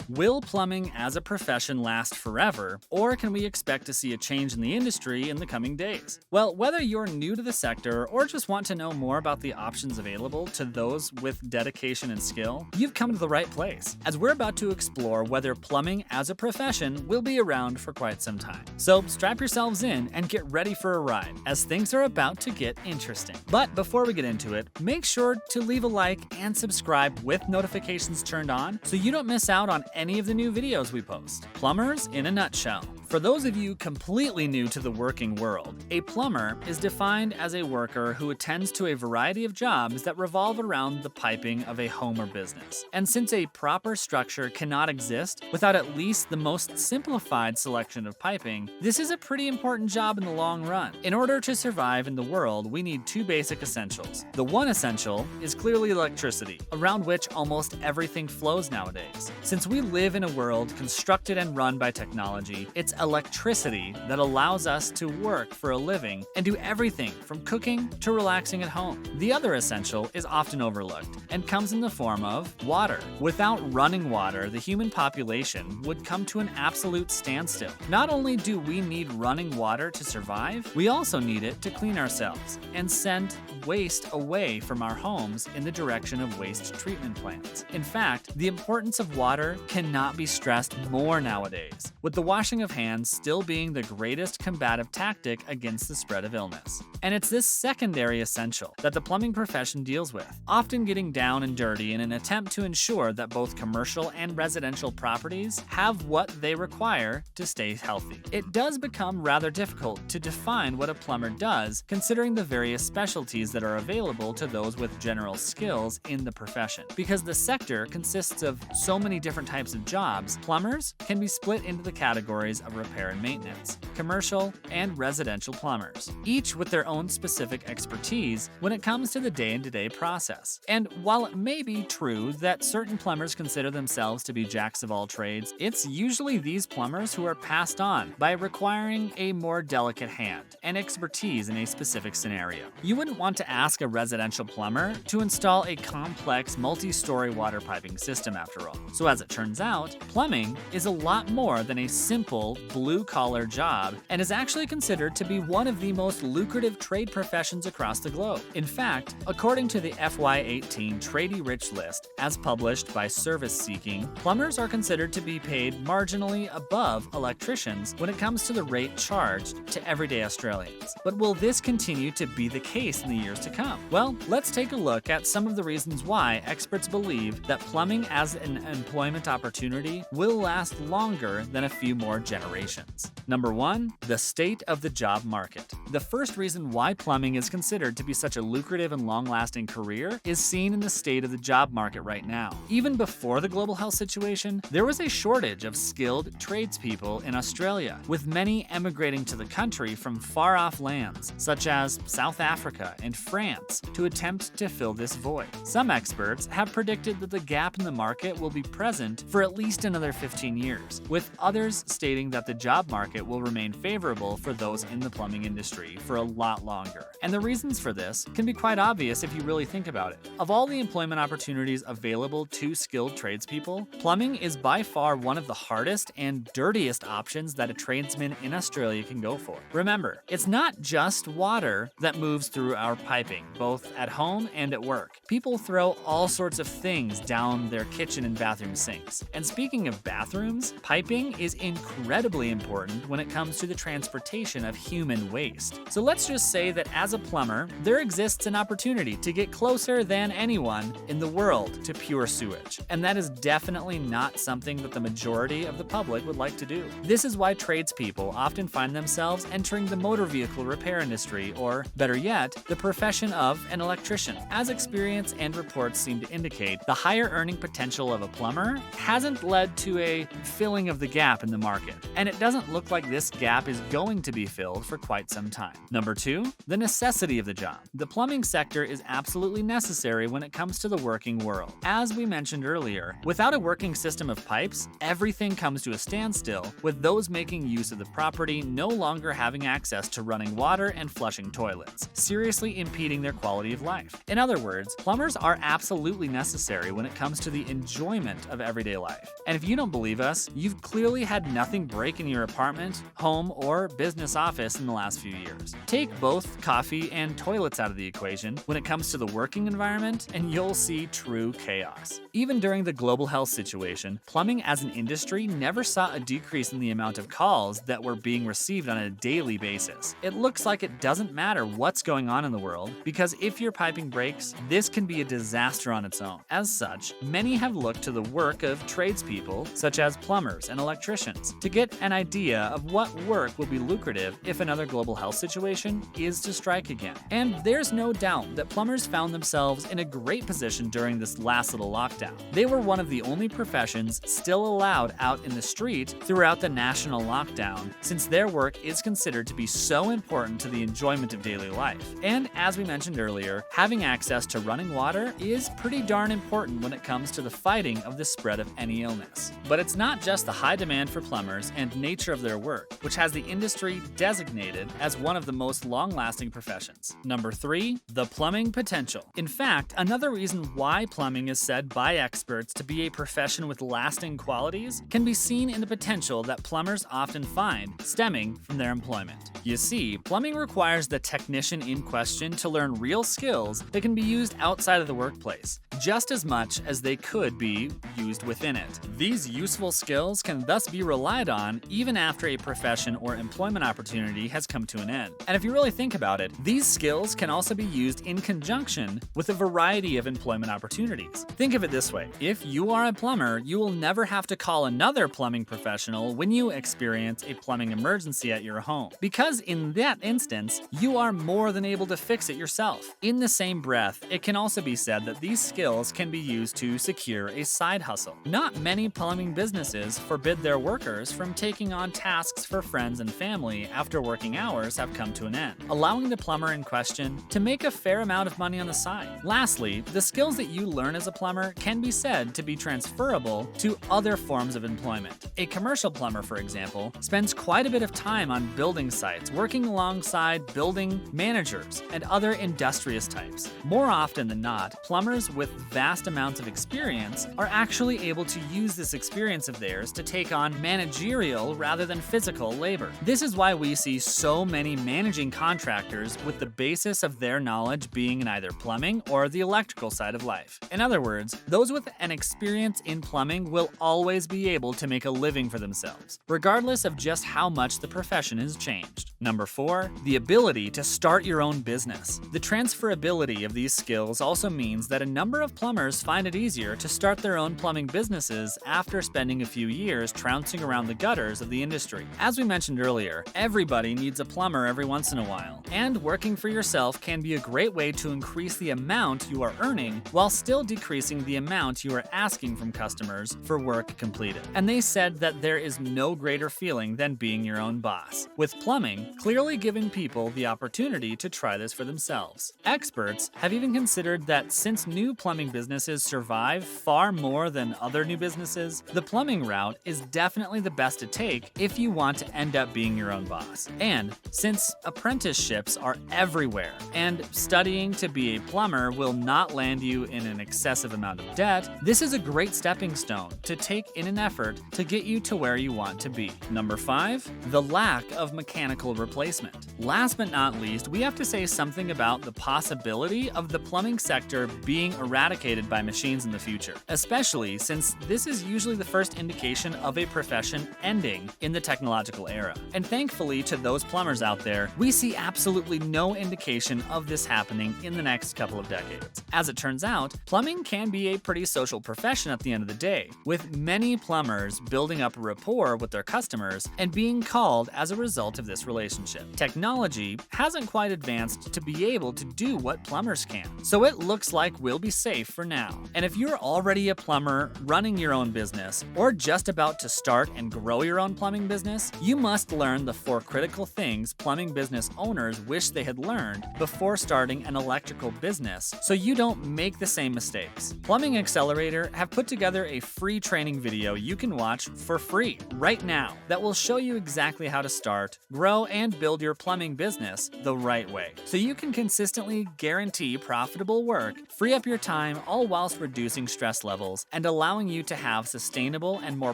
Will plumbing as a profession last forever, or can we expect to see a change in the industry in the coming days? Well, whether you're new to the sector or just want to know more about the options available to those with dedication and skill, you've come to the right place, as we're about to explore whether plumbing as a profession will be around for quite some time. So strap yourselves in and get ready for a ride, as things are about to get interesting. But before we get into it, make sure to leave a like and subscribe with notifications turned on so you don't miss out on any of the new videos we post. Plumbers in a nutshell. For those of you completely new to the working world, a plumber is defined as a worker who attends to a variety of jobs that revolve around the piping of a home or business. And since a proper structure cannot exist without at least the most simplified selection of piping, this is a pretty important job in the long run. In order to survive in the world, we need two basic essentials. The one essential is clearly electricity, around which almost everything flows nowadays. Since we live in a world constructed and run by technology, it's electricity that allows us to work for a living and do everything from cooking to relaxing at home. The other essential is often overlooked and comes in the form of water. Without running water, the human population would come to an absolute standstill. Not only do we need running water to survive, we also need it to clean ourselves and send waste away from our homes in the direction of waste treatment plants. In fact, the importance of water cannot be stressed more nowadays, with the washing of hands still being the greatest combative tactic against the spread of illness. And it's this secondary essential that the plumbing profession deals with, often getting down and dirty in an attempt to ensure that both commercial and residential properties have what they require to stay healthy. It does become rather difficult to define what a plumber does, considering the various specialties that are available to those with general skills in the profession. Because the sector consists of so many different types of jobs, plumbers can be split into the categories of repair and maintenance, commercial and residential plumbers, each with their own specific expertise when it comes to the day-to-day process. And while it may be true that certain plumbers consider themselves to be jacks of all trades, it's usually these plumbers who are passed on by requiring a more delicate hand and expertise in a specific scenario. You wouldn't want to ask a residential plumber to install a complex multi-story water piping system after all. So as it turns out, plumbing is a lot more than a simple blue-collar job and is actually considered to be one of the most lucrative trade professions across the globe. In fact, according to the FY18 Tradie Rich list, as published by Service Seeking, plumbers are considered to be paid marginally above electricians when it comes to the rate charged to everyday Australians. But will this continue to be the case in the years to come? Well, let's take a look at some of the reasons why experts believe that plumbing as an employment opportunity will last longer than a few more generations. Number 1, the state of the job market. The first reason why plumbing is considered to be such a lucrative and long-lasting career is seen in the state of the job market right now. Even before the global health situation, there was a shortage of skilled tradespeople in Australia, with many emigrating to the country from far-off lands, such as South Africa and France, to attempt to fill this void. Some experts have predicted that the gap in the market will be present for at least another 15 years, with others stating that the job market will remain favorable for those in the plumbing industry for a lot longer. And the reasons for this can be quite obvious if you really think about it. Of all the employment opportunities available to skilled tradespeople, plumbing is by far one of the hardest and dirtiest options that a tradesman in Australia can go for. Remember, it's not just water that moves through our piping, both at home and at work. People throw all sorts of things down their kitchen and bathroom sinks. And speaking of bathrooms, piping is incredibly important when it comes to the transportation of human waste. So let's just say that as a plumber, there exists an opportunity to get closer than anyone in the world to pure sewage. And that is definitely not something that the majority of the public would like to do. This is why tradespeople often find themselves entering the motor vehicle repair industry, or better yet, the profession of an electrician. As experience and reports seem to indicate, the higher earning potential of a plumber hasn't led to a filling of the gap in the market. And and it doesn't look like this gap is going to be filled for quite some time. Number 2, the necessity of the job. The plumbing sector is absolutely necessary when it comes to the working world. As we mentioned earlier, without a working system of pipes, everything comes to a standstill, with those making use of the property no longer having access to running water and flushing toilets, seriously impeding their quality of life. In other words, plumbers are absolutely necessary when it comes to the enjoyment of everyday life. And if you don't believe us, you've clearly had nothing break in your apartment, home, or business office in the last few years. Take both coffee and toilets out of the equation when it comes to the working environment, and you'll see true chaos. Even during the global health situation, plumbing as an industry never saw a decrease in the amount of calls that were being received on a daily basis. It looks like it doesn't matter what's going on in the world, because if your piping breaks, this can be a disaster on its own. As such, many have looked to the work of tradespeople, such as plumbers and electricians, to get an idea of what work will be lucrative if another global health situation is to strike again. And there's no doubt that plumbers found themselves in a great position during this last little lockdown. They were one of the only professions still allowed out in the street throughout the national lockdown, since their work is considered to be so important to the enjoyment of daily life. And as we mentioned earlier, having access to running water is pretty darn important when it comes to the fighting of the spread of any illness. But it's not just the high demand for plumbers and nature of their work, which has the industry designated as one of the most long-lasting professions. Number 3, the plumbing potential. In fact, another reason why plumbing is said by experts to be a profession with lasting qualities can be seen in the potential that plumbers often find stemming from their employment. You see, plumbing requires the technician in question to learn real skills that can be used outside of the workplace, just as much as they could be used within it. These useful skills can thus be relied on even after a profession or employment opportunity has come to an end. And if you really think about it, these skills can also be used in conjunction with a variety of employment opportunities. Think of it this way: if you are a plumber, you will never have to call another plumbing professional when you experience a plumbing emergency at your home, because in that instance, you are more than able to fix it yourself. In the same breath, it can also be said that these skills can be used to secure a side hustle. Not many plumbing businesses forbid their workers from taking on tasks for friends and family after working hours have come to an end, allowing the plumber in question to make a fair amount of money on the side. Lastly, the skills that you learn as a plumber can be said to be transferable to other forms of employment. A commercial plumber, for example, spends quite a bit of time on building sites, working alongside building managers and other industrious types. More often than not, plumbers with vast amounts of experience are actually able to use this experience of theirs to take on managerial rather than physical labor. This is why we see so many managing contractors with the basis of their knowledge being in either plumbing or the electrical side of life. In other words, those with an experience in plumbing will always be able to make a living for themselves, regardless of just how much the profession has changed. Number 4, the ability to start your own business. The transferability of these skills also means that a number of plumbers find it easier to start their own plumbing businesses after spending a few years trouncing around the gutters of the industry. As we mentioned earlier, everybody needs a plumber every once in a while, and working for yourself can be a great way to increase the amount you are earning while still decreasing the amount you are asking from customers for work completed. And they said that there is no greater feeling than being your own boss, with plumbing clearly giving people the opportunity to try this for themselves. Experts have even considered that since new plumbing businesses survive far more than other new businesses, the plumbing route is definitely the best to take if you want to end up being your own boss. And since apprenticeships are everywhere, and studying to be a plumber will not land you in an excessive amount of debt, this is a great stepping stone to take in an effort to get you to where you want to be. Number 5, the lack of mechanical replacement. Last but not least, we have to say something about the possibility of the plumbing sector being eradicated by machines in the future, especially since this is usually the first indication of a profession ending in the technological era. And thankfully to those plumbers out there, we see absolutely no indication of this happening in the next couple of decades. As it turns out, plumbing can be a pretty social profession at the end of the day, with many plumbers building up a rapport with their customers and being called as a result of this relationship. relationship. Technology hasn't quite advanced to be able to do what plumbers can, so it looks like we'll be safe for now. And if you're already a plumber, running your own business, or just about to start and grow your own plumbing business, you must learn the 4 critical things plumbing business owners wish they had learned before starting an electrical business so you don't make the same mistakes. Plumbing Accelerator have put together a free training video you can watch for free right now that will show you exactly how to start, grow, and build your plumbing business the right way, so you can consistently guarantee profitable work, free up your time, all whilst reducing stress levels and allowing you to have sustainable and more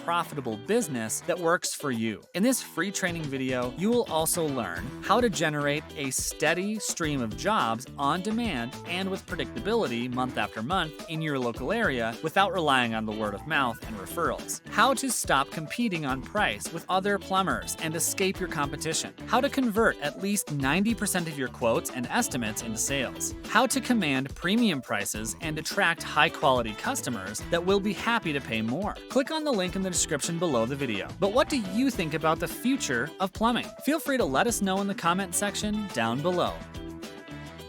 profitable business that works for you. In this free training video, you will also learn how to generate a steady stream of jobs on demand and with predictability month after month in your local area without relying on the word of mouth and referrals. How to stop competing on price with other plumbers and escape your competition. How to convert at least 90% of your quotes and estimates into sales. How to command premium prices and attract high-quality customers that will be happy to pay more. Click on the link in the description below the video. But what do you think about the future of plumbing? Feel free to let us know in the comment section down below.